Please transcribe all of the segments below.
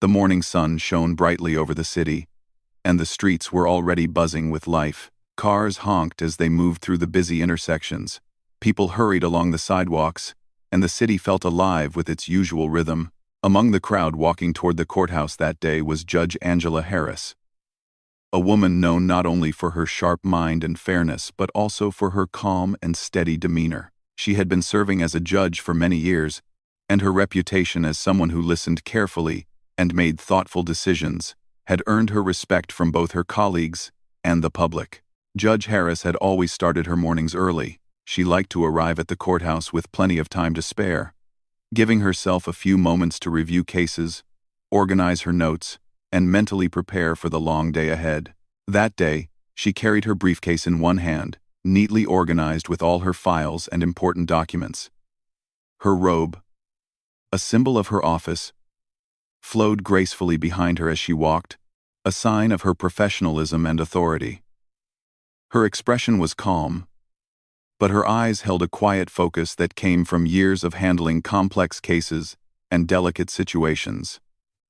The morning sun shone brightly over the city, and the streets were already buzzing with life. Cars honked as they moved through the busy intersections. People hurried along the sidewalks, and the city felt alive with its usual rhythm. Among the crowd walking toward the courthouse that day was Judge Angela Harris, a woman known not only for her sharp mind and fairness but also for her calm and steady demeanor. She had been serving as a judge for many years, and her reputation as someone who listened carefully and made thoughtful decisions had earned her respect from both her colleagues and the public. Judge Harris had always started her mornings early. She liked to arrive at the courthouse with plenty of time to spare, giving herself a few moments to review cases, organize her notes, and mentally prepare for the long day ahead. That day, she carried her briefcase in one hand, neatly organized with all her files and important documents. Her robe, a symbol of her office, flowed gracefully behind her as she walked, a sign of her professionalism and authority. Her expression was calm, but her eyes held a quiet focus that came from years of handling complex cases and delicate situations.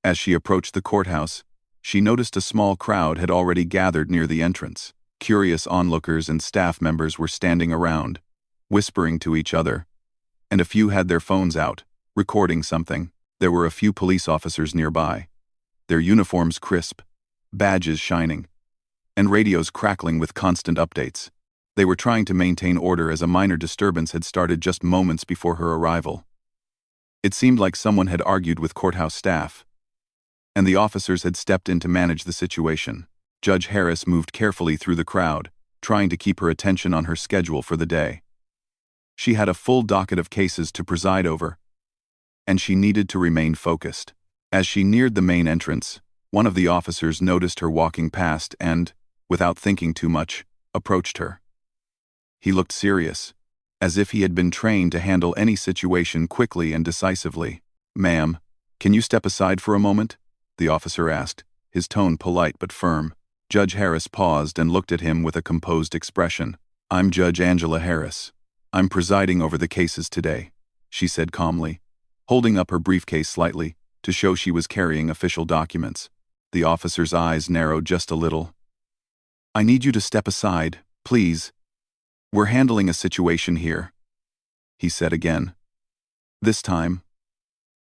As she approached the courthouse, she noticed a small crowd had already gathered near the entrance. Curious onlookers and staff members were standing around, whispering to each other, and a few had their phones out, recording something. There were a few police officers nearby, their uniforms crisp, badges shining, and radios crackling with constant updates. They were trying to maintain order as a minor disturbance had started just moments before her arrival. It seemed like someone had argued with courthouse staff, and the officers had stepped in to manage the situation. Judge Harris moved carefully through the crowd, trying to keep her attention on her schedule for the day. She had a full docket of cases to preside over, and she needed to remain focused. As she neared the main entrance, one of the officers noticed her walking past and, without thinking too much, approached her. He looked serious, as if he had been trained to handle any situation quickly and decisively. "Ma'am, can you step aside for a moment?" the officer asked, his tone polite but firm. Judge Harris paused and looked at him with a composed expression. "I'm Judge Angela Harris. I'm presiding over the cases today," she said calmly, holding up her briefcase slightly to show she was carrying official documents. The officer's eyes narrowed just a little. "I need you to step aside, please. We're handling a situation here," he said again. This time,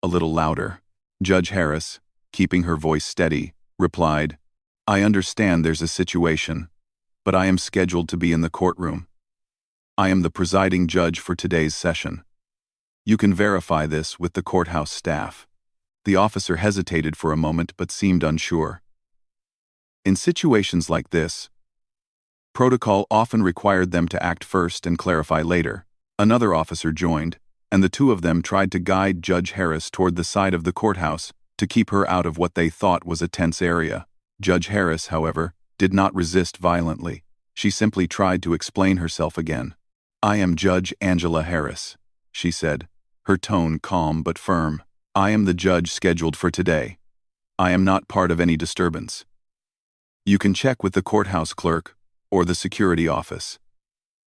a little louder. Judge Harris, keeping her voice steady, replied, "I understand there's a situation, but I am scheduled to be in the courtroom. I am the presiding judge for today's session. You can verify this with the courthouse staff." The officer hesitated for a moment but seemed unsure. In situations like this, protocol often required them to act first and clarify later. Another officer joined, and the two of them tried to guide Judge Harris toward the side of the courthouse to keep her out of what they thought was a tense area. Judge Harris, however, did not resist violently. She simply tried to explain herself again. "I am Judge Angela Harris," she said, her tone calm but firm. "I am the judge scheduled for today. I am not part of any disturbance. You can check with the courthouse clerk or the security office.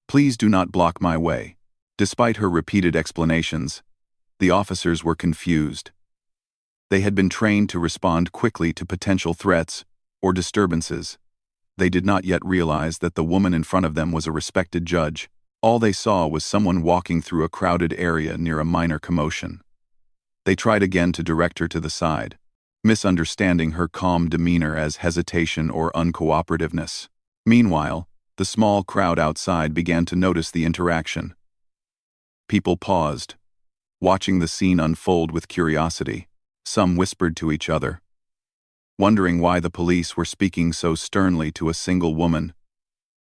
Please do not block my way." Despite her repeated explanations, the officers were confused. They had been trained to respond quickly to potential threats or disturbances. They did not yet realize that the woman in front of them was a respected judge. All they saw was someone walking through a crowded area near a minor commotion. They tried again to direct her to the side, misunderstanding her calm demeanor as hesitation or uncooperativeness. Meanwhile, the small crowd outside began to notice the interaction. People paused, watching the scene unfold with curiosity. Some whispered to each other, wondering why the police were speaking so sternly to a single woman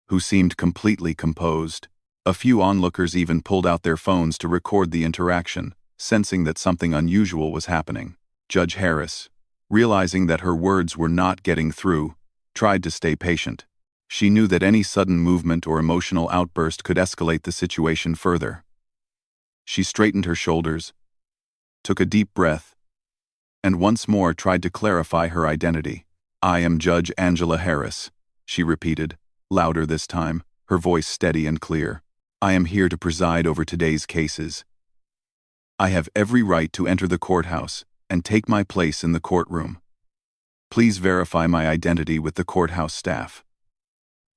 who seemed completely composed. A few onlookers even pulled out their phones to record the interaction, sensing that something unusual was happening. Judge Harris, realizing that her words were not getting through, tried to stay patient. She knew that any sudden movement or emotional outburst could escalate the situation further. She straightened her shoulders, took a deep breath, and once more tried to clarify her identity. "I am Judge Angela Harris," she repeated, louder this time, her voice steady and clear. "I am here to preside over today's cases. I have every right to enter the courthouse and take my place in the courtroom. Please verify my identity with the courthouse staff."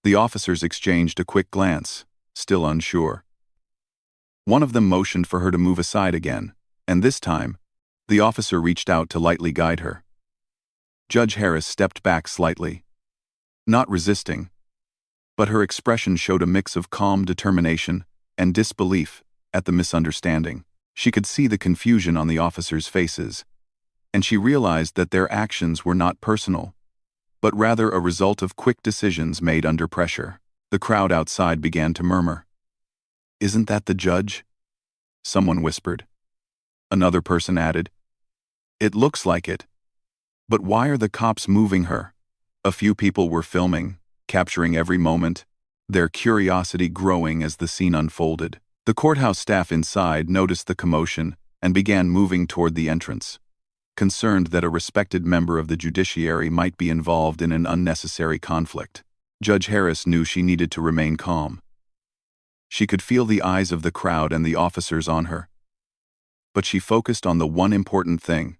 The officers exchanged a quick glance, still unsure. One of them motioned for her to move aside again, and this time, the officer reached out to lightly guide her. Judge Harris stepped back slightly, not resisting, but her expression showed a mix of calm determination and disbelief at the misunderstanding. She could see the confusion on the officers' faces, and she realized that their actions were not personal, but rather a result of quick decisions made under pressure. The crowd outside began to murmur. "Isn't that the judge?" someone whispered. Another person added, "It looks like it. But why are the cops moving her?" A few people were filming, capturing every moment, their curiosity growing as the scene unfolded. The courthouse staff inside noticed the commotion and began moving toward the entrance, concerned that a respected member of the judiciary might be involved in an unnecessary conflict. Judge Harris knew she needed to remain calm. She could feel the eyes of the crowd and the officers on her. But she focused on the one important thing: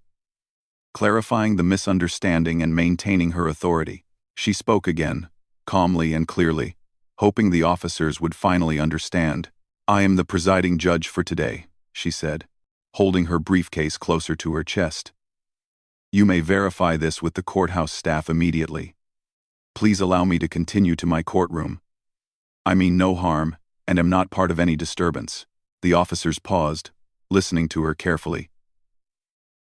clarifying the misunderstanding and maintaining her authority. She spoke again, calmly and clearly, hoping the officers would finally understand. "I am the presiding judge for today," she said, holding her briefcase closer to her chest. "You may verify this with the courthouse staff immediately. Please allow me to continue to my courtroom. I mean no harm, and am not part of any disturbance." The officers paused, listening to her carefully.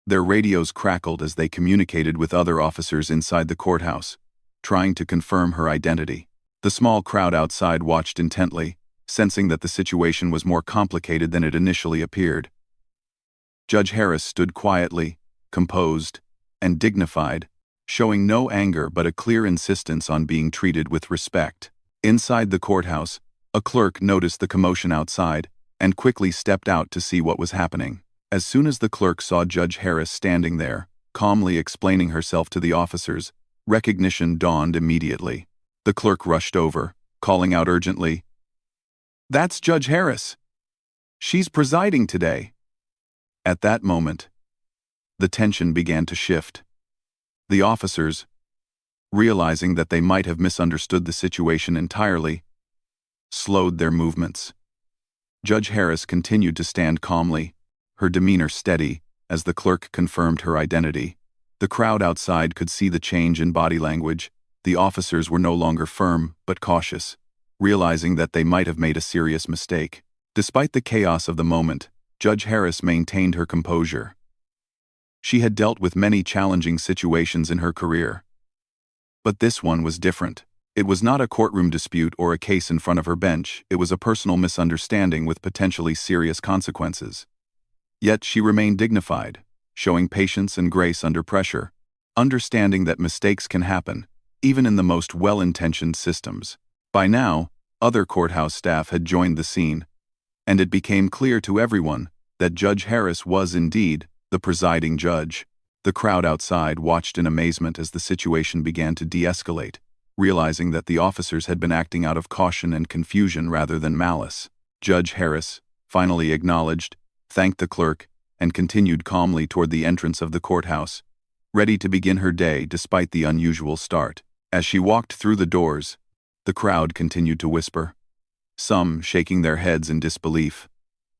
Their radios crackled as they communicated with other officers inside the courthouse, trying to confirm her identity. The small crowd outside watched intently, sensing that the situation was more complicated than it initially appeared. Judge Harris stood quietly, composed, and dignified, showing no anger but a clear insistence on being treated with respect. Inside the courthouse, a clerk noticed the commotion outside and quickly stepped out to see what was happening. As soon as the clerk saw Judge Harris standing there, calmly explaining herself to the officers, recognition dawned immediately. The clerk rushed over, calling out urgently, "That's Judge Harris. She's presiding today." At that moment, the tension began to shift. The officers, realizing that they might have misunderstood the situation entirely, slowed their movements. Judge Harris continued to stand calmly, her demeanor steady, as the clerk confirmed her identity. The crowd outside could see the change in body language. The officers were no longer firm, but cautious, realizing that they might have made a serious mistake. Despite the chaos of the moment, Judge Harris maintained her composure. She had dealt with many challenging situations in her career. But this one was different. It was not a courtroom dispute or a case in front of her bench. It was a personal misunderstanding with potentially serious consequences. Yet she remained dignified, showing patience and grace under pressure, understanding that mistakes can happen, even in the most well-intentioned systems. By now, other courthouse staff had joined the scene, and it became clear to everyone that Judge Harris was indeed the presiding judge. The crowd outside watched in amazement as the situation began to de-escalate, realizing that the officers had been acting out of caution and confusion rather than malice. Judge Harris, finally acknowledged, thanked the clerk, and continued calmly toward the entrance of the courthouse, ready to begin her day despite the unusual start. As she walked through the doors, the crowd continued to whisper, some shaking their heads in disbelief,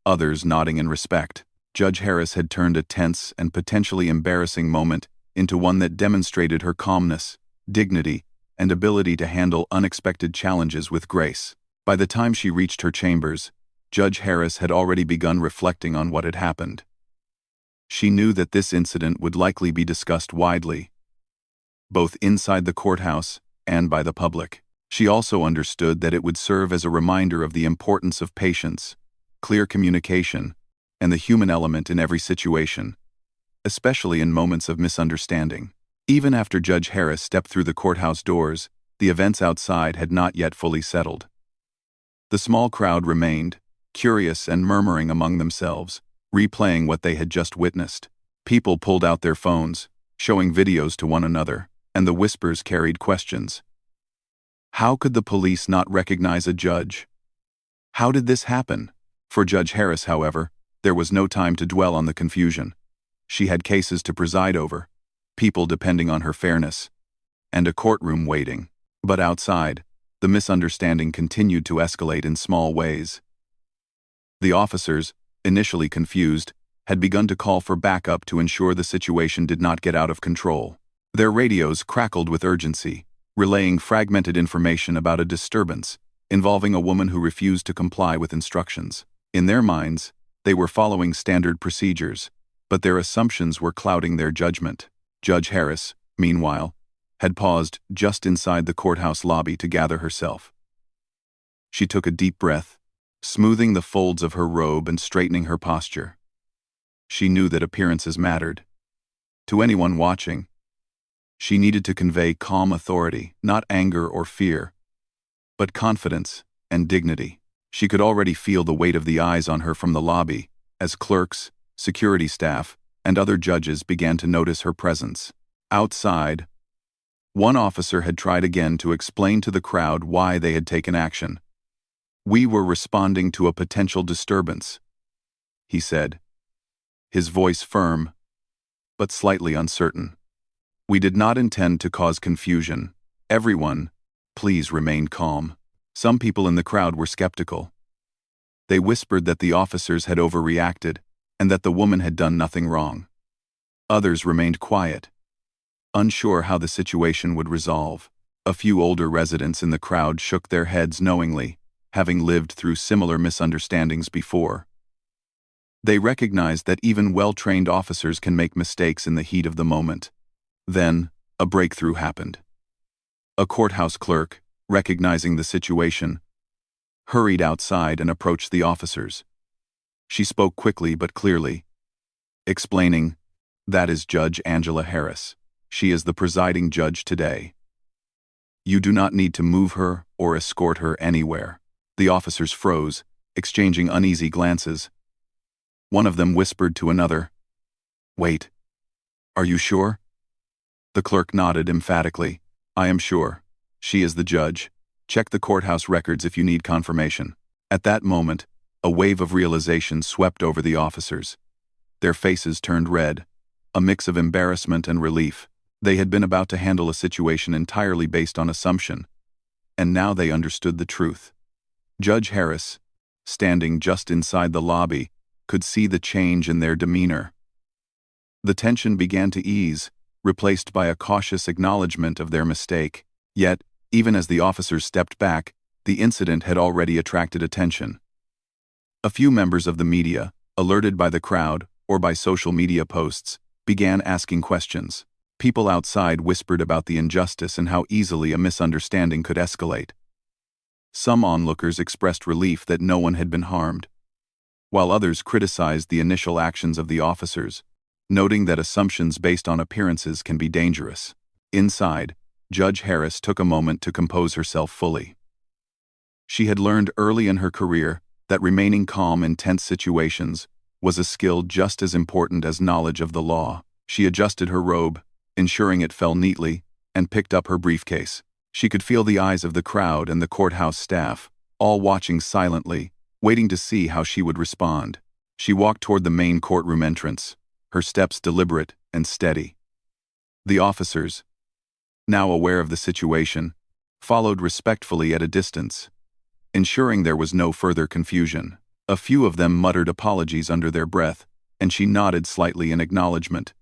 others nodding in respect. Judge Harris had turned a tense and potentially embarrassing moment into one that demonstrated her calmness, dignity, and ability to handle unexpected challenges with grace. By the time she reached her chambers, Judge Harris had already begun reflecting on what had happened. She knew that this incident would likely be discussed widely, both inside the courthouse and by the public. She also understood that it would serve as a reminder of the importance of patience, clear communication, and the human element in every situation, especially in moments of misunderstanding. Even after Judge Harris stepped through the courthouse doors, the events outside had not yet fully settled. The small crowd remained, curious and murmuring among themselves, replaying what they had just witnessed. People pulled out their phones, showing videos to one another, and the whispers carried questions. How could the police not recognize a judge? How did this happen? For Judge Harris, however, there was no time to dwell on the confusion. She had cases to preside over, people depending on her fairness, and a courtroom waiting. But outside, the misunderstanding continued to escalate in small ways. The officers, initially confused, had begun to call for backup to ensure the situation did not get out of control. Their radios crackled with urgency, relaying fragmented information about a disturbance involving a woman who refused to comply with instructions. In their minds, they were following standard procedures, but their assumptions were clouding their judgment. Judge Harris, meanwhile, had paused just inside the courthouse lobby to gather herself. She took a deep breath, smoothing the folds of her robe and straightening her posture. She knew that appearances mattered. To anyone watching, she needed to convey calm authority, not anger or fear, but confidence and dignity. She could already feel the weight of the eyes on her from the lobby, as clerks, security staff, and other judges began to notice her presence. Outside, one officer had tried again to explain to the crowd why they had taken action. "We were responding to a potential disturbance," he said, his voice firm, but slightly uncertain. "We did not intend to cause confusion. Everyone, please remain calm." Some people in the crowd were skeptical. They whispered that the officers had overreacted and that the woman had done nothing wrong. Others remained quiet, unsure how the situation would resolve. A few older residents in the crowd shook their heads knowingly, having lived through similar misunderstandings before. They recognized that even well-trained officers can make mistakes in the heat of the moment. Then, a breakthrough happened. A courthouse clerk, recognizing the situation, hurried outside and approached the officers. She spoke quickly but clearly, explaining, "That is Judge Angela Harris. She is the presiding judge today. You do not need to move her or escort her anywhere." The officers froze, exchanging uneasy glances. One of them whispered to another, "Wait, are you sure?" The clerk nodded emphatically. "I am sure. She is the judge. Check the courthouse records if you need confirmation." At that moment, a wave of realization swept over the officers. Their faces turned red, a mix of embarrassment and relief. They had been about to handle a situation entirely based on assumption, and now they understood the truth. Judge Harris, standing just inside the lobby, could see the change in their demeanor. The tension began to ease, replaced by a cautious acknowledgement of their mistake. Yet, even as the officers stepped back, the incident had already attracted attention. A few members of the media, alerted by the crowd or by social media posts, began asking questions. People outside whispered about the injustice and how easily a misunderstanding could escalate. Some onlookers expressed relief that no one had been harmed, while others criticized the initial actions of the officers, noting that assumptions based on appearances can be dangerous. Inside, Judge Harris took a moment to compose herself fully. She had learned early in her career that remaining calm in tense situations was a skill just as important as knowledge of the law. She adjusted her robe, ensuring it fell neatly, and picked up her briefcase. She could feel the eyes of the crowd and the courthouse staff, all watching silently, waiting to see how she would respond. She walked toward the main courtroom entrance, her steps deliberate and steady. The officers, now aware of the situation, followed respectfully at a distance, ensuring there was no further confusion. A few of them muttered apologies under their breath, and she nodded slightly in acknowledgement,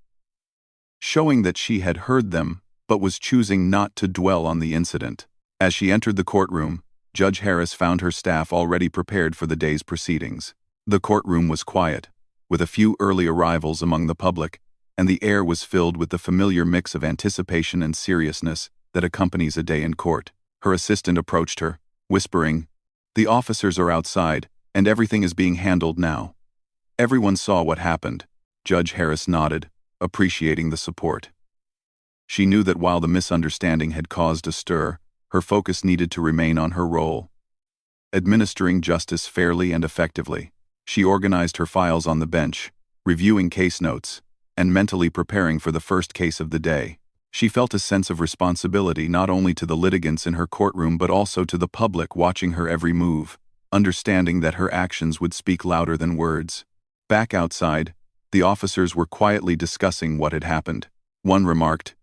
showing that she had heard them but was choosing not to dwell on the incident. As she entered the courtroom, Judge Harris found her staff already prepared for the day's proceedings. The courtroom was quiet, with a few early arrivals among the public, and the air was filled with the familiar mix of anticipation and seriousness that accompanies a day in court. Her assistant approached her, whispering, "The officers are outside, and everything is being handled now." Everyone saw what happened. Judge Harris nodded, appreciating the support. She knew that while the misunderstanding had caused a stir, her focus needed to remain on her role, administering justice fairly and effectively. She organized her files on the bench, reviewing case notes, and mentally preparing for the first case of the day. She felt a sense of responsibility not only to the litigants in her courtroom but also to the public watching her every move, understanding that her actions would speak louder than words. Back outside, The officers were quietly discussing what had happened. One remarked,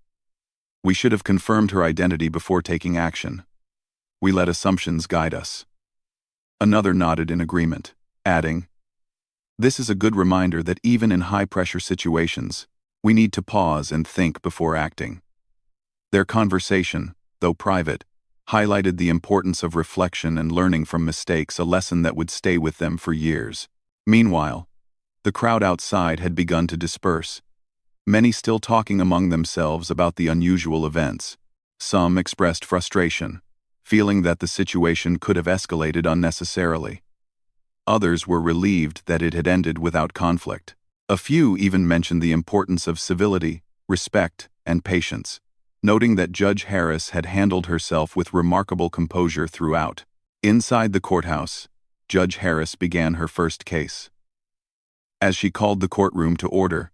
"We should have confirmed her identity before taking action. We let assumptions guide us." Another nodded in agreement, adding, "This is a good reminder that even in high-pressure situations, we need to pause and think before acting." Their conversation, though private, highlighted the importance of reflection and learning from mistakes, a lesson that would stay with them for years. Meanwhile, the crowd outside had begun to disperse, many still talking among themselves about the unusual events. Some expressed frustration, feeling that the situation could have escalated unnecessarily. Others were relieved that it had ended without conflict. A few even mentioned the importance of civility, respect, and patience, noting that Judge Harris had handled herself with remarkable composure throughout. Inside the courthouse, Judge Harris began her first case. As she called the courtroom to order,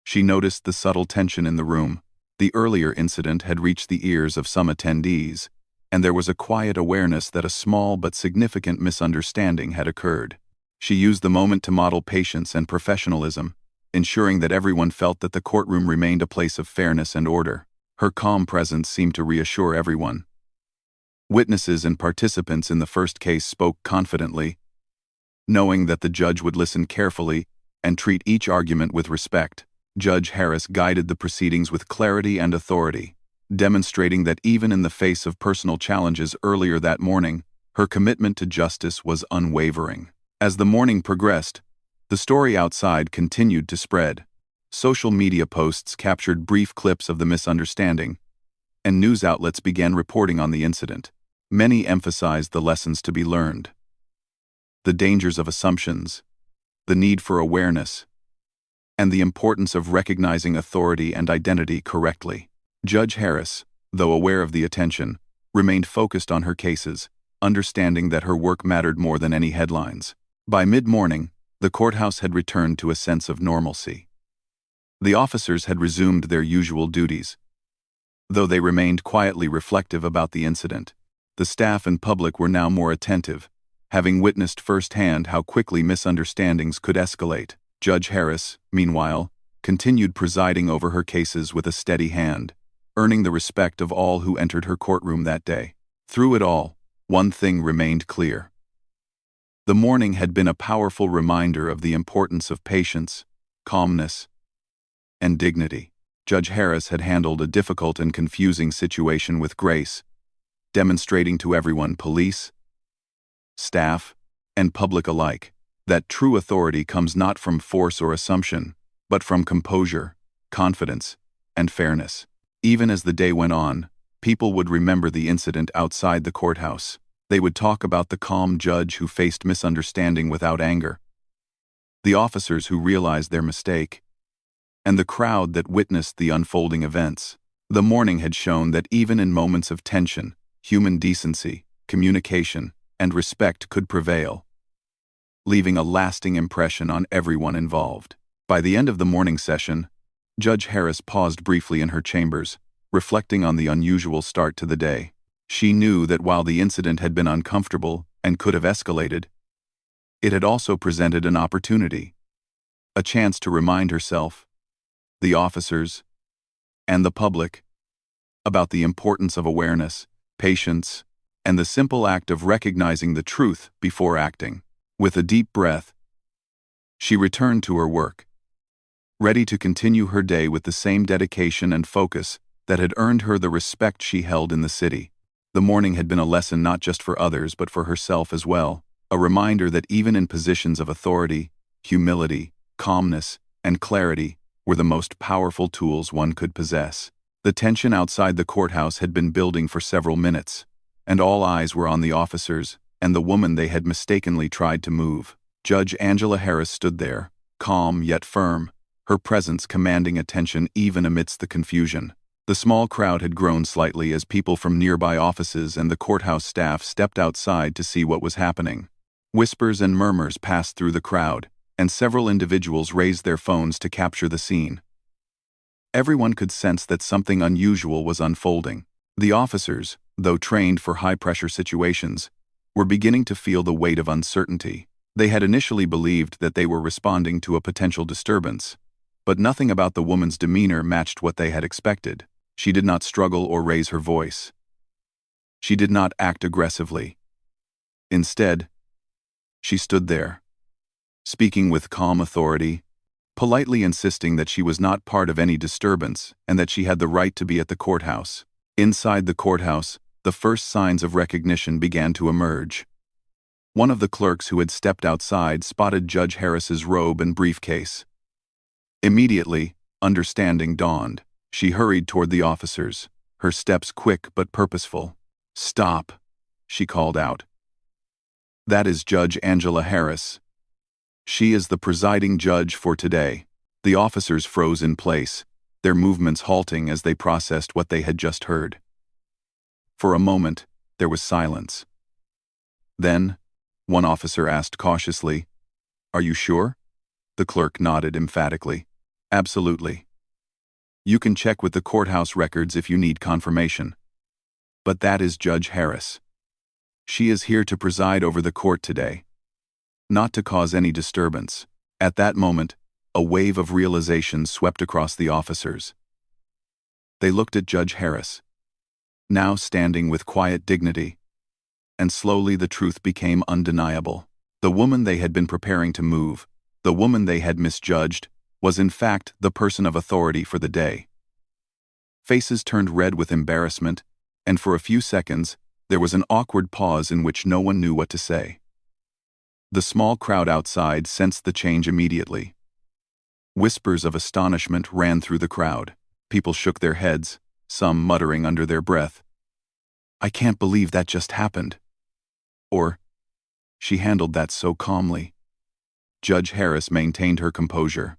she noticed the subtle tension in the room. The earlier incident had reached the ears of some attendees, and there was a quiet awareness that a small but significant misunderstanding had occurred. She used the moment to model patience and professionalism, ensuring that everyone felt that the courtroom remained a place of fairness and order. Her calm presence seemed to reassure everyone. Witnesses and participants in the first case spoke confidently, knowing that the judge would listen carefully and treat each argument with respect. Judge Harris guided the proceedings with clarity and authority, demonstrating that even in the face of personal challenges earlier that morning, her commitment to justice was unwavering. As the morning progressed, the story outside continued to spread. Social media posts captured brief clips of the misunderstanding, and news outlets began reporting on the incident. Many emphasized the lessons to be learned, the dangers of assumptions, the need for awareness, and the importance of recognizing authority and identity correctly. Judge Harris, though aware of the attention, remained focused on her cases, understanding that her work mattered more than any headlines. By mid-morning, the courthouse had returned to a sense of normalcy. The officers had resumed their usual duties, though they remained quietly reflective about the incident. The staff and public were now more attentive, having witnessed firsthand how quickly misunderstandings could escalate. Judge Harris, meanwhile, continued presiding over her cases with a steady hand, earning the respect of all who entered her courtroom that day. Through it all, one thing remained clear. The morning had been a powerful reminder of the importance of patience, calmness, and dignity. Judge Harris had handled a difficult and confusing situation with grace, demonstrating to everyone, police, staff, and public alike, that true authority comes not from force or assumption, but from composure, confidence, and fairness. Even as the day went on, people would remember the incident outside the courthouse. They would talk about the calm judge who faced misunderstanding without anger, the officers who realized their mistake, and the crowd that witnessed the unfolding events. The morning had shown that even in moments of tension, human decency, communication, and respect could prevail, leaving a lasting impression on everyone involved. By the end of the morning session, Judge Harris paused briefly in her chambers, reflecting on the unusual start to the day. She knew that while the incident had been uncomfortable and could have escalated, it had also presented an opportunity, a chance to remind herself, the officers, and the public about the importance of awareness, patience, and the simple act of recognizing the truth before acting. With a deep breath, she returned to her work, ready to continue her day with the same dedication and focus that had earned her the respect she held in the city. The morning had been a lesson not just for others but for herself as well, a reminder that even in positions of authority, humility, calmness, and clarity were the most powerful tools one could possess. The tension outside the courthouse had been building for several minutes, and all eyes were on the officers and the woman they had mistakenly tried to move. Judge Angela Harris stood there, calm yet firm, her presence commanding attention even amidst the confusion. The small crowd had grown slightly as people from nearby offices and the courthouse staff stepped outside to see what was happening. Whispers and murmurs passed through the crowd, and several individuals raised their phones to capture the scene. Everyone could sense that something unusual was unfolding. The officers, though trained for high-pressure situations, were beginning to feel the weight of uncertainty. They had initially believed that they were responding to a potential disturbance, but nothing about the woman's demeanor matched what they had expected. She did not struggle or raise her voice. She did not act aggressively. Instead, she stood there, speaking with calm authority, politely insisting that she was not part of any disturbance and that she had the right to be at the courthouse. Inside the courthouse, the first signs of recognition began to emerge. One of the clerks who had stepped outside spotted Judge Harris's robe and briefcase. Immediately, understanding dawned. She hurried toward the officers, her steps quick but purposeful. "Stop," she called out. "That is Judge Angela Harris. She is the presiding judge for today." The officers froze in place, their movements halting as they processed what they had just heard. For a moment, there was silence. Then, one officer asked cautiously, "Are you sure?" The clerk nodded emphatically. "Absolutely. You can check with the courthouse records if you need confirmation. But that is Judge Harris. She is here to preside over the court today, not to cause any disturbance." At that moment, a wave of realization swept across the officers. They looked at Judge Harris, now standing with quiet dignity, and slowly the truth became undeniable. The woman they had been preparing to move, the woman they had misjudged, was in fact the person of authority for the day. Faces turned red with embarrassment, and for a few seconds, there was an awkward pause in which no one knew what to say. The small crowd outside sensed the change immediately. Whispers of astonishment ran through the crowd. People shook their heads, some muttering under their breath, "I can't believe that just happened." Or, "She handled that so calmly." Judge Harris maintained her composure.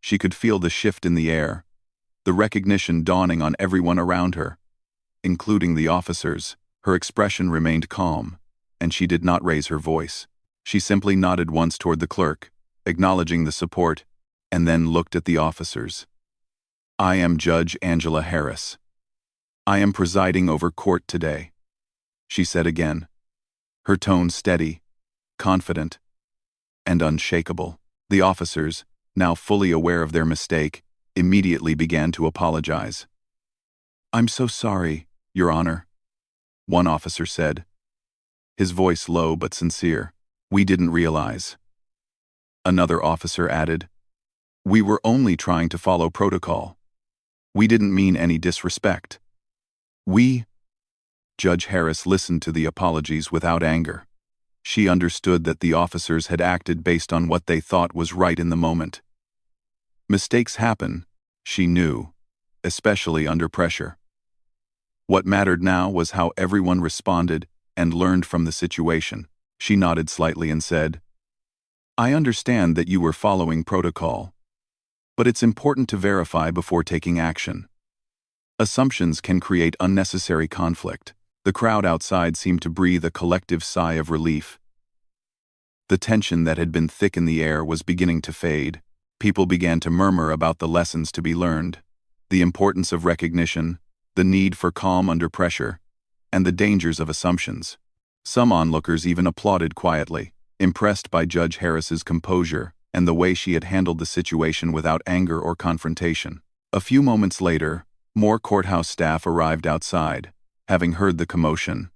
She could feel the shift in the air, the recognition dawning on everyone around her, including the officers. Her expression remained calm, and she did not raise her voice. She simply nodded once toward the clerk, acknowledging the support, and then looked at the officers. "I am Judge Angela Harris. I am presiding over court today," she said again, her tone steady, confident, and unshakable. The officers, now fully aware of their mistake, immediately began to apologize. "I'm so sorry, Your Honor," one officer said, his voice low but sincere. "We didn't realize." Another officer added, "We were only trying to follow protocol. We didn't mean any disrespect." Judge Harris listened to the apologies without anger. She understood that the officers had acted based on what they thought was right in the moment. Mistakes happen, she knew, especially under pressure. What mattered now was how everyone responded and learned from the situation. She nodded slightly and said, "I understand that you were following protocol, but it's important to verify before taking action. Assumptions can create unnecessary conflict." The crowd outside seemed to breathe a collective sigh of relief. The tension that had been thick in the air was beginning to fade. People began to murmur about the lessons to be learned, the importance of recognition, the need for calm under pressure, and the dangers of assumptions. Some onlookers even applauded quietly, impressed by Judge Harris's composure and the way she had handled the situation without anger or confrontation. A few moments later, more courthouse staff arrived outside, having heard the commotion.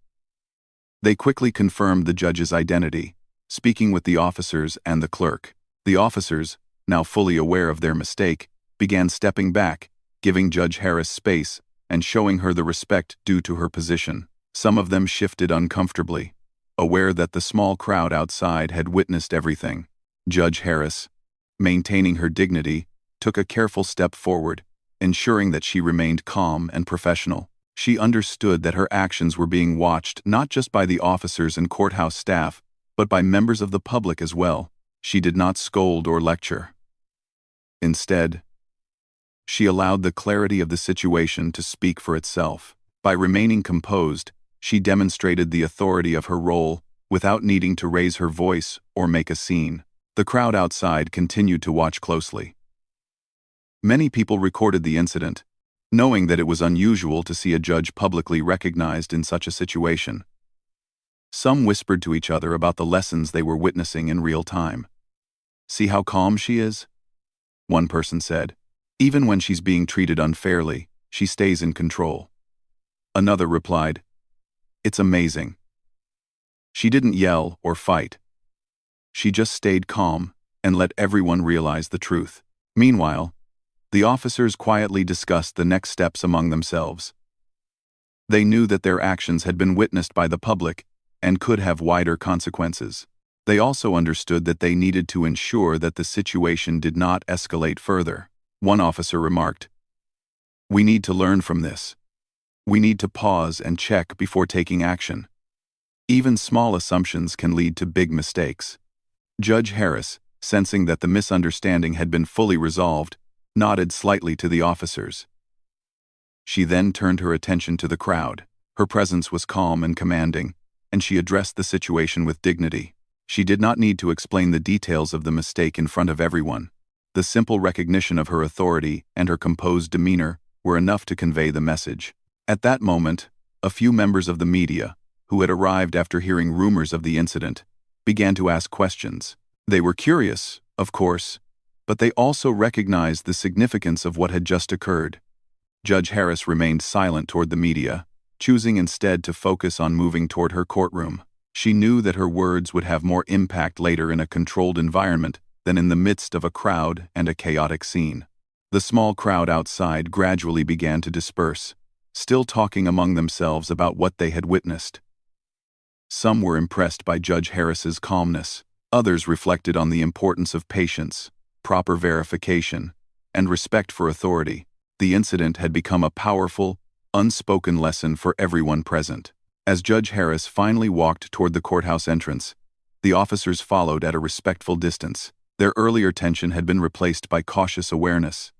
They quickly confirmed the judge's identity, speaking with the officers and the clerk. The officers, now fully aware of their mistake, began stepping back, giving Judge Harris space and showing her the respect due to her position. Some of them shifted uncomfortably, aware that the small crowd outside had witnessed everything. Judge Harris, maintaining her dignity, took a careful step forward, ensuring that she remained calm and professional. She understood that her actions were being watched not just by the officers and courthouse staff, but by members of the public as well. She did not scold or lecture. Instead, she allowed the clarity of the situation to speak for itself. By remaining composed, she demonstrated the authority of her role without needing to raise her voice or make a scene. The crowd outside continued to watch closely. Many people recorded the incident, knowing that it was unusual to see a judge publicly recognized in such a situation. Some whispered to each other about the lessons they were witnessing in real time. "See how calm she is?" one person said. "Even when she's being treated unfairly, she stays in control." Another replied, "It's amazing. She didn't yell or fight. She just stayed calm and let everyone realize the truth." Meanwhile, the officers quietly discussed the next steps among themselves. They knew that their actions had been witnessed by the public and could have wider consequences. They also understood that they needed to ensure that the situation did not escalate further. One officer remarked, "We need to learn from this. We need to pause and check before taking action. Even small assumptions can lead to big mistakes." Judge Harris, sensing that the misunderstanding had been fully resolved, nodded slightly to the officers. She then turned her attention to the crowd. Her presence was calm and commanding, and she addressed the situation with dignity. She did not need to explain the details of the mistake in front of everyone. The simple recognition of her authority and her composed demeanor were enough to convey the message. At that moment, a few members of the media, who had arrived after hearing rumors of the incident, began to ask questions. They were curious, of course, but they also recognized the significance of what had just occurred. Judge Harris remained silent toward the media, choosing instead to focus on moving toward her courtroom. She knew that her words would have more impact later in a controlled environment than in the midst of a crowd and a chaotic scene. The small crowd outside gradually began to disperse, still talking among themselves about what they had witnessed. Some were impressed by Judge Harris's calmness. Others reflected on the importance of patience, proper verification, and respect for authority. The incident had become a powerful, unspoken lesson for everyone present. As Judge Harris finally walked toward the courthouse entrance, the officers followed at a respectful distance. Their earlier tension had been replaced by cautious awareness,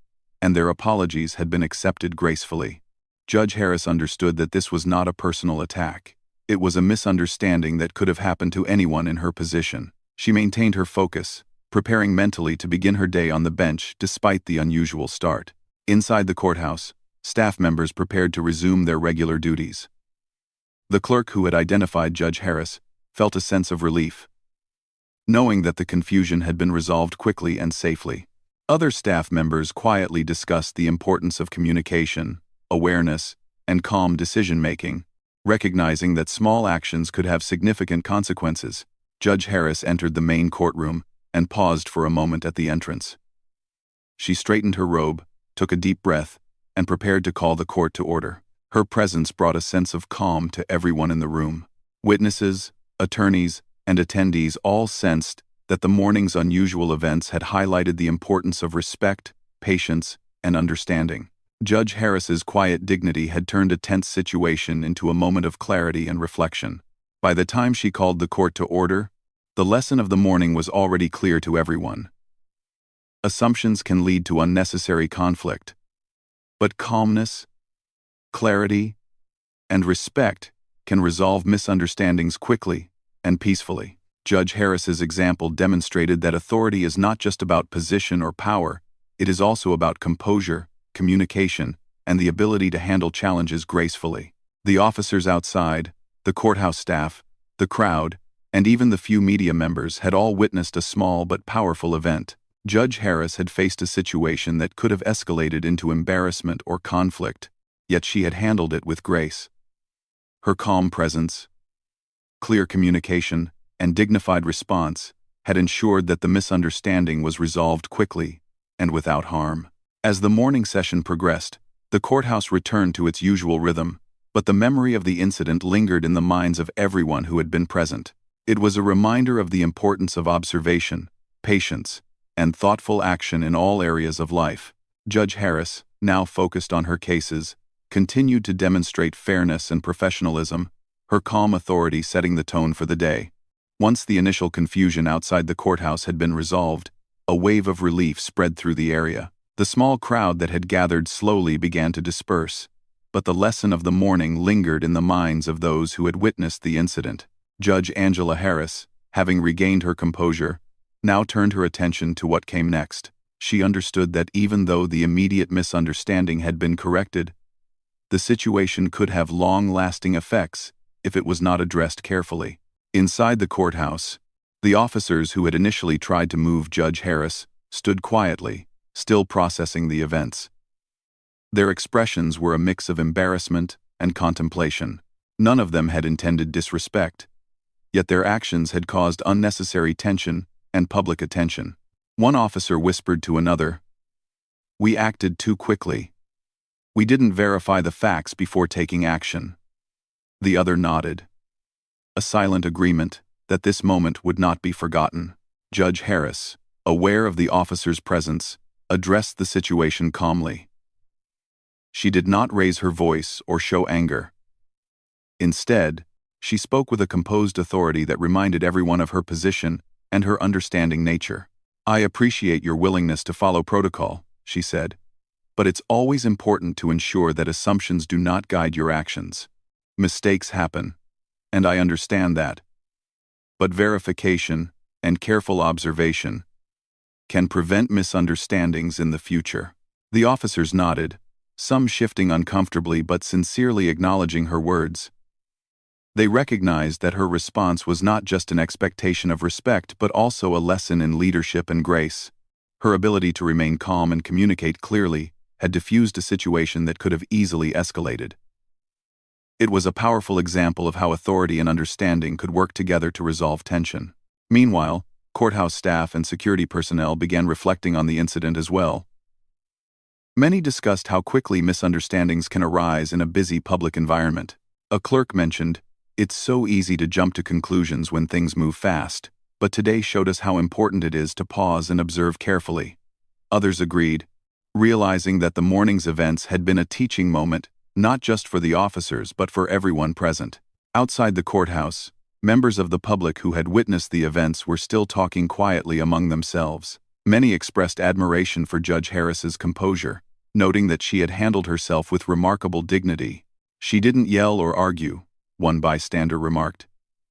and their apologies had been accepted gracefully. Judge Harris understood that this was not a personal attack. It was a misunderstanding that could have happened to anyone in her position. She maintained her focus, preparing mentally to begin her day on the bench despite the unusual start. Inside the courthouse, staff members prepared to resume their regular duties. The clerk who had identified Judge Harris felt a sense of relief, knowing that the confusion had been resolved quickly and safely. Other staff members quietly discussed the importance of communication, awareness, and calm decision-making, recognizing that small actions could have significant consequences. Judge Harris entered the main courtroom and paused for a moment at the entrance. She straightened her robe, took a deep breath, and prepared to call the court to order. Her presence brought a sense of calm to everyone in the room. Witnesses, attorneys, and attendees all sensed that the morning's unusual events had highlighted the importance of respect, patience, and understanding. Judge Harris's quiet dignity had turned a tense situation into a moment of clarity and reflection. By the time she called the court to order, the lesson of the morning was already clear to everyone. Assumptions can lead to unnecessary conflict, but calmness, clarity, and respect can resolve misunderstandings quickly and peacefully. Judge Harris's example demonstrated that authority is not just about position or power, it is also about composure, communication, and the ability to handle challenges gracefully. The officers outside, the courthouse staff, the crowd, and even the few media members had all witnessed a small but powerful event. Judge Harris had faced a situation that could have escalated into embarrassment or conflict, yet she had handled it with grace. Her calm presence, clear communication, and dignified response had ensured that the misunderstanding was resolved quickly and without harm. As the morning session progressed, the courthouse returned to its usual rhythm, but the memory of the incident lingered in the minds of everyone who had been present. It was a reminder of the importance of observation, patience, and thoughtful action in all areas of life. Judge Harris, now focused on her cases, continued to demonstrate fairness and professionalism, her calm authority setting the tone for the day. Once the initial confusion outside the courthouse had been resolved, a wave of relief spread through the area. The small crowd that had gathered slowly began to disperse, but the lesson of the morning lingered in the minds of those who had witnessed the incident. Judge Angela Harris, having regained her composure, now turned her attention to what came next. She understood that even though the immediate misunderstanding had been corrected, the situation could have long-lasting effects if it was not addressed carefully. Inside the courthouse, the officers who had initially tried to move Judge Harris stood quietly, still processing the events. Their expressions were a mix of embarrassment and contemplation. None of them had intended disrespect, yet their actions had caused unnecessary tension and public attention. One officer whispered to another, "We acted too quickly. We didn't verify the facts before taking action." The other nodded. A silent agreement that this moment would not be forgotten. Judge Harris, aware of the officer's presence, addressed the situation calmly. She did not raise her voice or show anger. Instead, she spoke with a composed authority that reminded everyone of her position and her understanding nature. "I appreciate your willingness to follow protocol," she said, "but it's always important to ensure that assumptions do not guide your actions. Mistakes happen, and I understand that. But verification and careful observation can prevent misunderstandings in the future." The officers nodded, some shifting uncomfortably but sincerely acknowledging her words. They recognized that her response was not just an expectation of respect but also a lesson in leadership and grace. Her ability to remain calm and communicate clearly had diffused a situation that could have easily escalated. It was a powerful example of how authority and understanding could work together to resolve tension. Meanwhile, courthouse staff and security personnel began reflecting on the incident as well. Many discussed how quickly misunderstandings can arise in a busy public environment. A clerk mentioned, "It's so easy to jump to conclusions when things move fast, but today showed us how important it is to pause and observe carefully." Others agreed, realizing that the morning's events had been a teaching moment, not just for the officers but for everyone present. Outside the courthouse, members of the public who had witnessed the events were still talking quietly among themselves. Many expressed admiration for Judge Harris's composure, noting that she had handled herself with remarkable dignity. "She didn't yell or argue," one bystander remarked.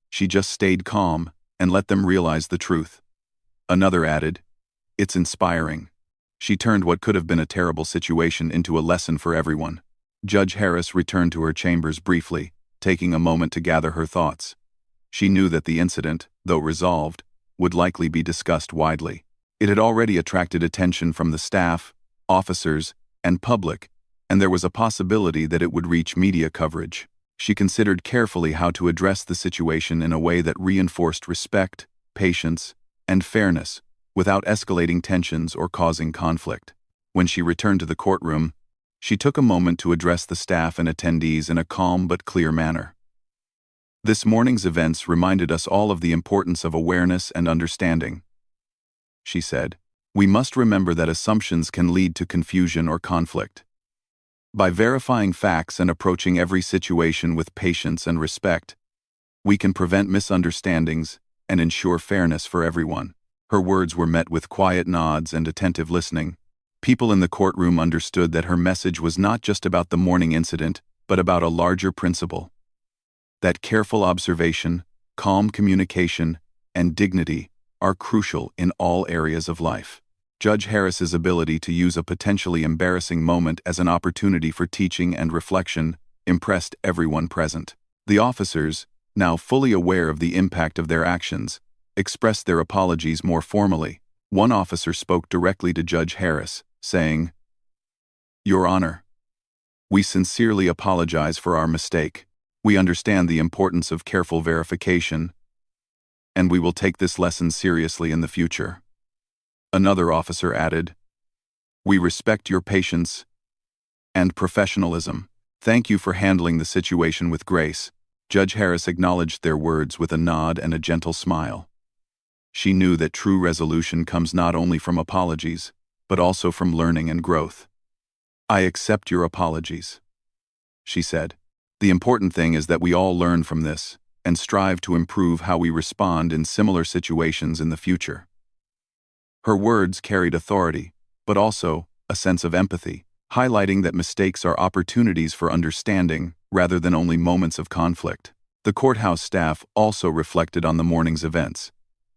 "She just stayed calm and let them realize the truth." Another added, "It's inspiring. She turned what could have been a terrible situation into a lesson for everyone." Judge Harris returned to her chambers briefly, taking a moment to gather her thoughts. She knew that the incident, though resolved, would likely be discussed widely. It had already attracted attention from the staff, officers, and public, and there was a possibility that it would reach media coverage. She considered carefully how to address the situation in a way that reinforced respect, patience, and fairness, without escalating tensions or causing conflict. When she returned to the courtroom, she took a moment to address the staff and attendees in a calm but clear manner. "This morning's events reminded us all of the importance of awareness and understanding," she said. "We must remember that assumptions can lead to confusion or conflict. By verifying facts and approaching every situation with patience and respect, we can prevent misunderstandings and ensure fairness for everyone." Her words were met with quiet nods and attentive listening. People in the courtroom understood that her message was not just about the morning incident, but about a larger principle. That careful observation, calm communication, and dignity are crucial in all areas of life. Judge Harris's ability to use a potentially embarrassing moment as an opportunity for teaching and reflection impressed everyone present. The officers, now fully aware of the impact of their actions, expressed their apologies more formally. One officer spoke directly to Judge Harris, saying, "Your Honor, we sincerely apologize for our mistake. We understand the importance of careful verification, and we will take this lesson seriously in the future." Another officer added, "We respect your patience and professionalism. Thank you for handling the situation with grace." Judge Harris acknowledged their words with a nod and a gentle smile. She knew that true resolution comes not only from apologies, but also from learning and growth. "I accept your apologies," she said. "The important thing is that we all learn from this and strive to improve how we respond in similar situations in the future." Her words carried authority, but also a sense of empathy, highlighting that mistakes are opportunities for understanding rather than only moments of conflict. The courthouse staff also reflected on the morning's events.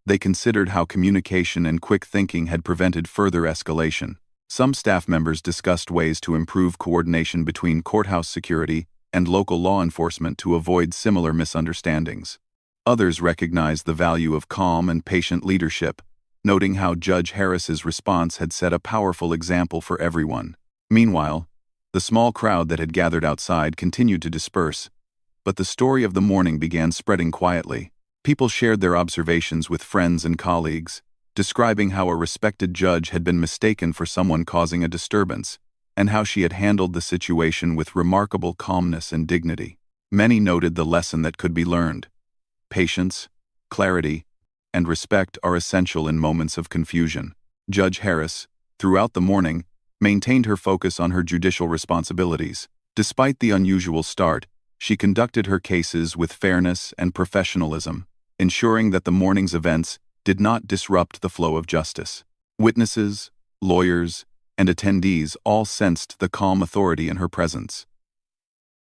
They considered how communication and quick thinking had prevented further escalation. Some staff members discussed ways to improve coordination between courthouse security and local law enforcement to avoid similar misunderstandings. Others recognized the value of calm and patient leadership, noting how Judge Harris's response had set a powerful example for everyone. Meanwhile, the small crowd that had gathered outside continued to disperse, but the story of the morning began spreading quietly. People shared their observations with friends and colleagues, describing how a respected judge had been mistaken for someone causing a disturbance, and how she had handled the situation with remarkable calmness and dignity. Many noted the lesson that could be learned. Patience, clarity, and respect are essential in moments of confusion. Judge Harris, throughout the morning, maintained her focus on her judicial responsibilities. Despite the unusual start, she conducted her cases with fairness and professionalism, ensuring that the morning's events did not disrupt the flow of justice. Witnesses, lawyers, and attendees all sensed the calm authority in her presence,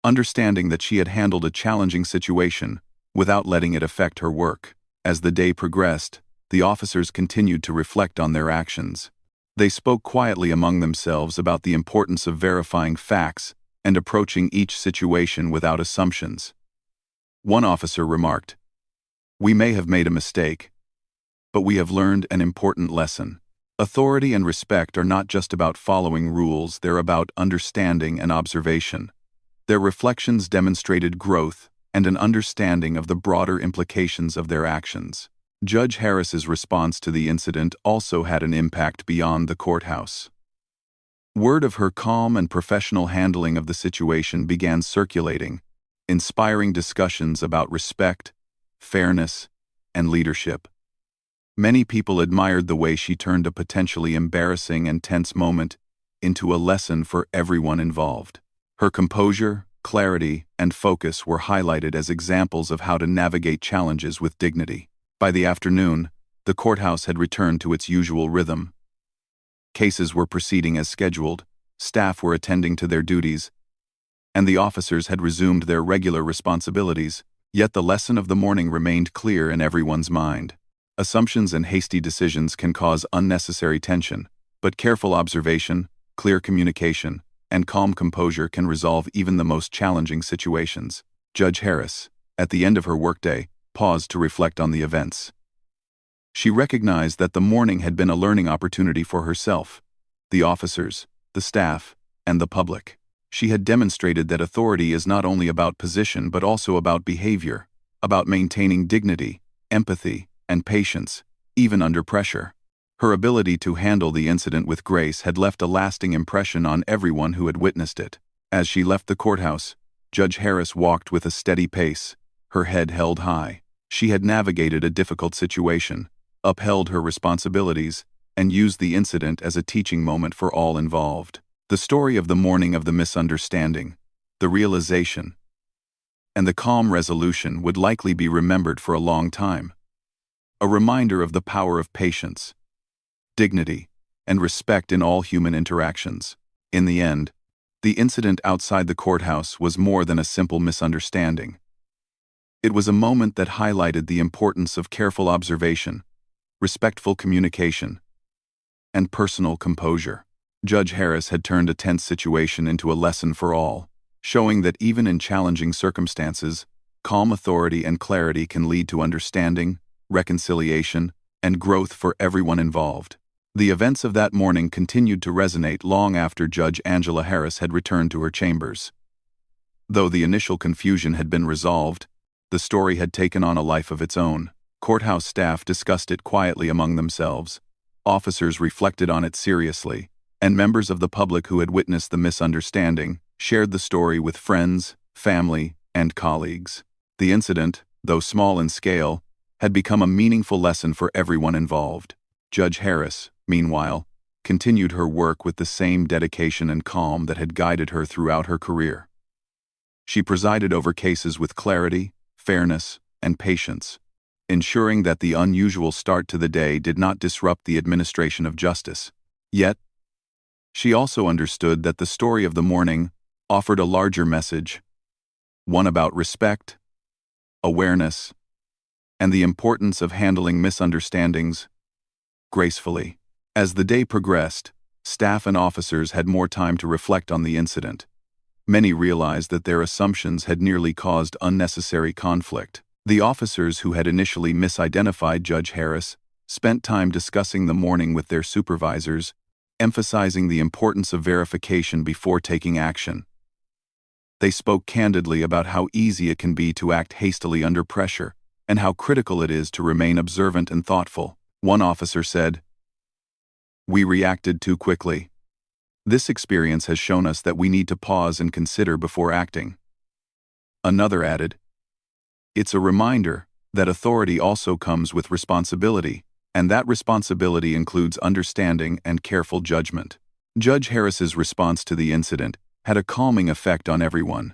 understanding that she had handled a challenging situation without letting it affect her work. As the day progressed, the officers continued to reflect on their actions. They spoke quietly among themselves about the importance of verifying facts and approaching each situation without assumptions. One officer remarked, "We may have made a mistake, but we have learned an important lesson. Authority and respect are not just about following rules, they're about understanding and observation." Their reflections demonstrated growth and an understanding of the broader implications of their actions. Judge Harris's response to the incident also had an impact beyond the courthouse. Word of her calm and professional handling of the situation began circulating, inspiring discussions about respect, fairness, and leadership. Many people admired the way she turned a potentially embarrassing and tense moment into a lesson for everyone involved. Her composure, clarity, and focus were highlighted as examples of how to navigate challenges with dignity. By the afternoon, the courthouse had returned to its usual rhythm. Cases were proceeding as scheduled, staff were attending to their duties, and the officers had resumed their regular responsibilities, yet the lesson of the morning remained clear in everyone's mind. Assumptions and hasty decisions can cause unnecessary tension, but careful observation, clear communication, and calm composure can resolve even the most challenging situations. Judge Harris, at the end of her workday, paused to reflect on the events. She recognized that the morning had been a learning opportunity for herself, the officers, the staff, and the public. She had demonstrated that authority is not only about position but also about behavior, about maintaining dignity, empathy, and patience, even under pressure. Her ability to handle the incident with grace had left a lasting impression on everyone who had witnessed it. As she left the courthouse, Judge Harris walked with a steady pace, her head held high. She had navigated a difficult situation, upheld her responsibilities, and used the incident as a teaching moment for all involved. The story of the morning of the misunderstanding, the realization, and the calm resolution would likely be remembered for a long time. A reminder of the power of patience, dignity, and respect in all human interactions. In the end, the incident outside the courthouse was more than a simple misunderstanding. It was a moment that highlighted the importance of careful observation, respectful communication, and personal composure. Judge Harris had turned a tense situation into a lesson for all, showing that even in challenging circumstances, calm authority and clarity can lead to understanding, reconciliation, and growth for everyone involved. The events of that morning continued to resonate long after Judge Angela Harris had returned to her chambers. Though the initial confusion had been resolved, the story had taken on a life of its own. Courthouse staff discussed it quietly among themselves, officers reflected on it seriously, and members of the public who had witnessed the misunderstanding shared the story with friends, family, and colleagues. The incident, though small in scale, had become a meaningful lesson for everyone involved. Judge Harris, meanwhile, continued her work with the same dedication and calm that had guided her throughout her career. She presided over cases with clarity, fairness, and patience, ensuring that the unusual start to the day did not disrupt the administration of justice. Yet, she also understood that the story of the morning offered a larger message, one about respect, awareness, and the importance of handling misunderstandings gracefully. As the day progressed, staff and officers had more time to reflect on the incident. Many realized that their assumptions had nearly caused unnecessary conflict. The officers who had initially misidentified Judge Harris spent time discussing the morning with their supervisors, emphasizing the importance of verification before taking action. They spoke candidly about how easy it can be to act hastily under pressure, and how critical it is to remain observant and thoughtful. One officer said, "We reacted too quickly. This experience has shown us that we need to pause and consider before acting." Another added, "It's a reminder that authority also comes with responsibility, and that responsibility includes understanding and careful judgment." Judge Harris's response to the incident had a calming effect on everyone.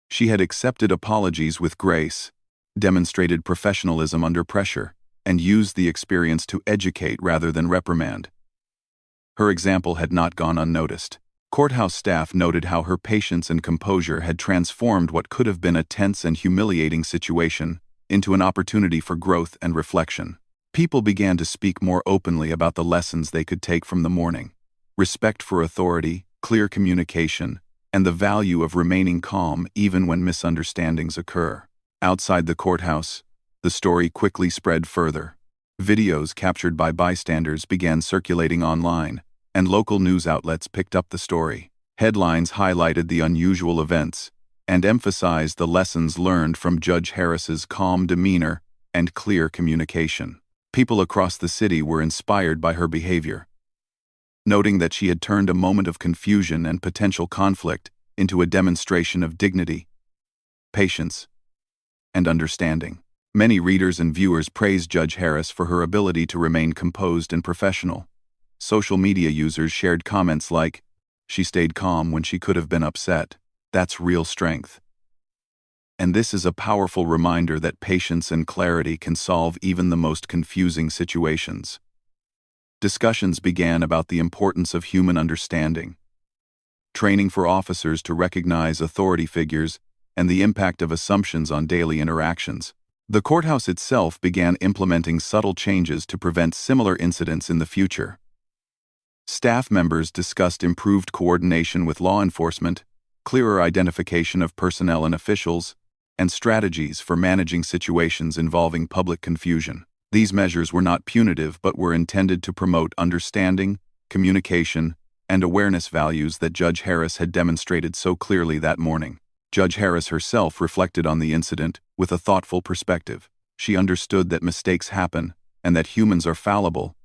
She had accepted apologies with grace, demonstrated professionalism under pressure, and used the experience to educate rather than reprimand. Her example had not gone unnoticed. Courthouse staff noted how her patience and composure had transformed what could have been a tense and humiliating situation into an opportunity for growth and reflection. People began to speak more openly about the lessons they could take from the morning: respect for authority, clear communication, and the value of remaining calm even when misunderstandings occur. Outside the courthouse, the story quickly spread further. Videos captured by bystanders began circulating online, and local news outlets picked up the story. Headlines highlighted the unusual events and emphasized the lessons learned from Judge Harris's calm demeanor and clear communication. People across the city were inspired by her behavior, noting that she had turned a moment of confusion and potential conflict into a demonstration of dignity, patience, and understanding. Many readers and viewers praised Judge Harris for her ability to remain composed and professional. Social media users shared comments like, "She stayed calm when she could have been upset. That's real strength." And this is a powerful reminder that patience and clarity can solve even the most confusing situations. Discussions began about the importance of human understanding, training for officers to recognize authority figures, and the impact of assumptions on daily interactions. The courthouse itself began implementing subtle changes to prevent similar incidents in the future. Staff members discussed improved coordination with law enforcement, clearer identification of personnel and officials, and strategies for managing situations involving public confusion. These measures were not punitive but were intended to promote understanding, communication, and awareness, values that Judge Harris had demonstrated so clearly that morning. Judge Harris herself reflected on the incident with a thoughtful perspective. She understood that mistakes happen and that humans are fallible,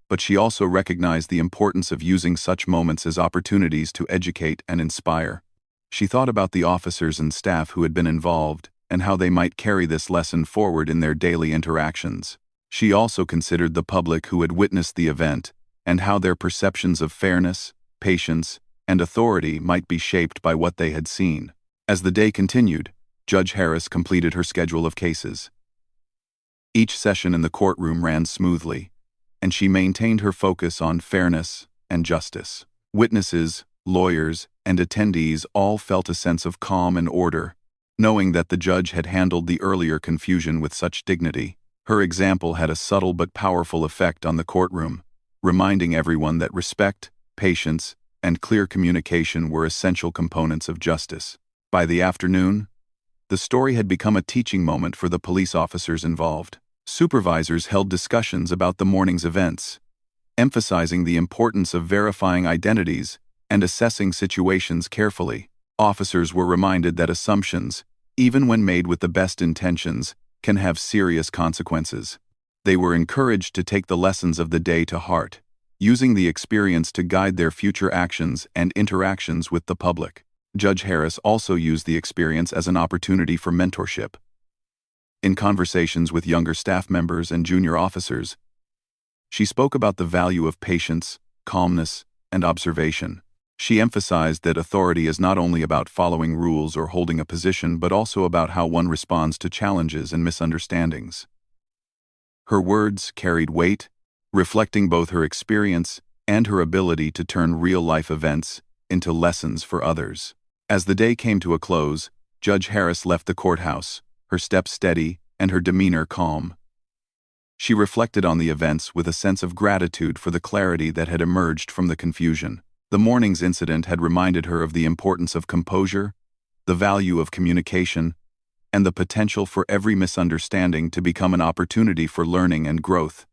but she also recognized the importance of using such moments as opportunities to educate and inspire. She thought about the officers and staff who had been involved and how they might carry this lesson forward in their daily interactions. She also considered the public who had witnessed the event and how their perceptions of fairness, patience, and authority might be shaped by what they had seen. As the day continued, Judge Harris completed her schedule of cases. Each session in the courtroom ran smoothly, and she maintained her focus on fairness and justice. Witnesses, lawyers, and attendees all felt a sense of calm and order, knowing that the judge had handled the earlier confusion with such dignity. Her example had a subtle but powerful effect on the courtroom, reminding everyone that respect, patience, and clear communication were essential components of justice. By the afternoon, the story had become a teaching moment for the police officers involved. Supervisors held discussions about the morning's events, emphasizing the importance of verifying identities and assessing situations carefully. Officers were reminded that assumptions, even when made with the best intentions, can have serious consequences. They were encouraged to take the lessons of the day to heart, using the experience to guide their future actions and interactions with the public. Judge Harris also used the experience as an opportunity for mentorship. In conversations with younger staff members and junior officers, she spoke about the value of patience, calmness, and observation. She emphasized that authority is not only about following rules or holding a position but also about how one responds to challenges and misunderstandings. Her words carried weight, reflecting both her experience and her ability to turn real-life events into lessons for others. As the day came to a close, Judge Harris left the courthouse, her steps steady and her demeanor calm. She reflected on the events with a sense of gratitude for the clarity that had emerged from the confusion. The morning's incident had reminded her of the importance of composure, the value of communication, and the potential for every misunderstanding to become an opportunity for learning and growth.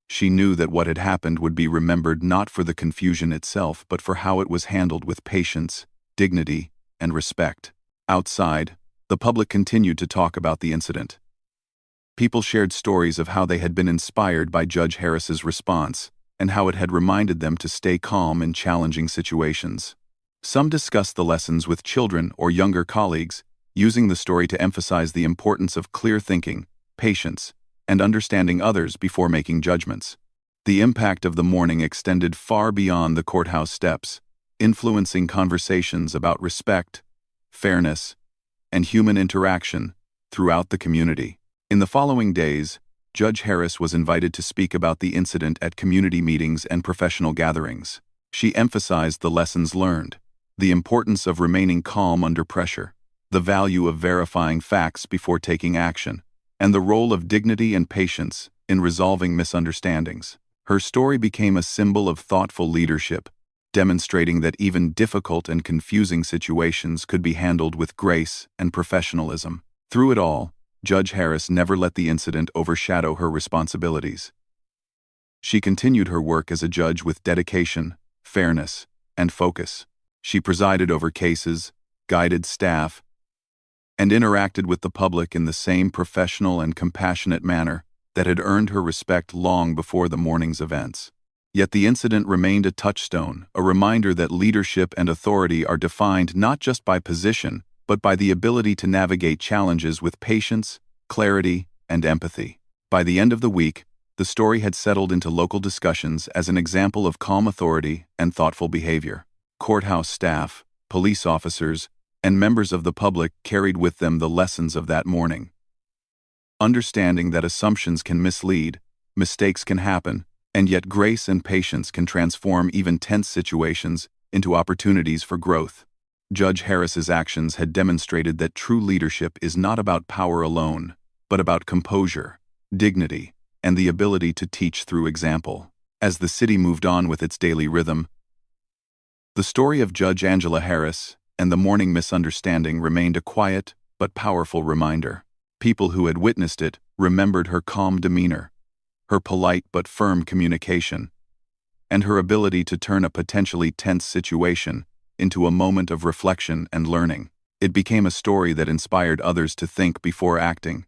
She knew that what had happened would be remembered not for the confusion itself but for how it was handled with patience, dignity, and respect. Outside, the public continued to talk about the incident. People shared stories of how they had been inspired by Judge Harris's response and how it had reminded them to stay calm in challenging situations. Some discussed the lessons with children or younger colleagues, using the story to emphasize the importance of clear thinking, patience, and understanding others before making judgments. The impact of the morning extended far beyond the courthouse steps, influencing conversations about respect, fairness, and human interaction throughout the community. In the following days, Judge Harris was invited to speak about the incident at community meetings and professional gatherings. She emphasized the lessons learned, the importance of remaining calm under pressure, the value of verifying facts before taking action, and the role of dignity and patience in resolving misunderstandings. Her story became a symbol of thoughtful leadership, demonstrating that even difficult and confusing situations could be handled with grace and professionalism. Through it all, Judge Harris never let the incident overshadow her responsibilities. She continued her work as a judge with dedication, fairness, and focus. She presided over cases, guided staff, and interacted with the public in the same professional and compassionate manner that had earned her respect long before the morning's events. Yet the incident remained a touchstone, a reminder that leadership and authority are defined not just by position, but by the ability to navigate challenges with patience, clarity, and empathy. By the end of the week, the story had settled into local discussions as an example of calm authority and thoughtful behavior. Courthouse staff, police officers, and members of the public carried with them the lessons of that morning. Understanding that assumptions can mislead, mistakes can happen, and yet grace and patience can transform even tense situations into opportunities for growth. Judge Harris's actions had demonstrated that true leadership is not about power alone, but about composure, dignity, and the ability to teach through example. As the city moved on with its daily rhythm, the story of Judge Angela Harris and the morning misunderstanding remained a quiet but powerful reminder. People who had witnessed it remembered her calm demeanor, her polite but firm communication, and her ability to turn a potentially tense situation into a moment of reflection and learning. It became a story that inspired others to think before acting,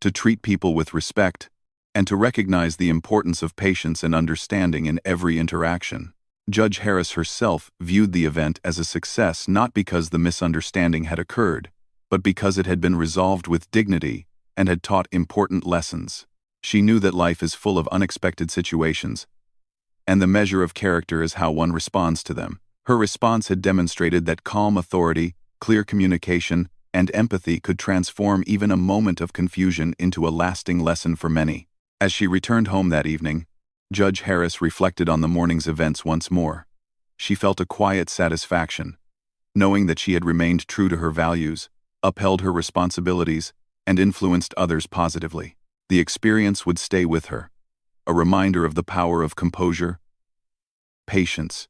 to treat people with respect, and to recognize the importance of patience and understanding in every interaction. Judge Harris herself viewed the event as a success not because the misunderstanding had occurred, but because it had been resolved with dignity and had taught important lessons. She knew that life is full of unexpected situations, and the measure of character is how one responds to them. Her response had demonstrated that calm authority, clear communication, and empathy could transform even a moment of confusion into a lasting lesson for many. As she returned home that evening, Judge Harris reflected on the morning's events once more. She felt a quiet satisfaction, knowing that she had remained true to her values, upheld her responsibilities, and influenced others positively. The experience would stay with her, a reminder of the power of composure, patience,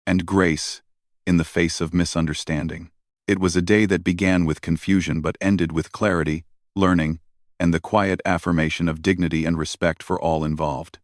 and grace in the face of misunderstanding. It was a day that began with confusion but ended with clarity, learning, and the quiet affirmation of dignity and respect for all involved.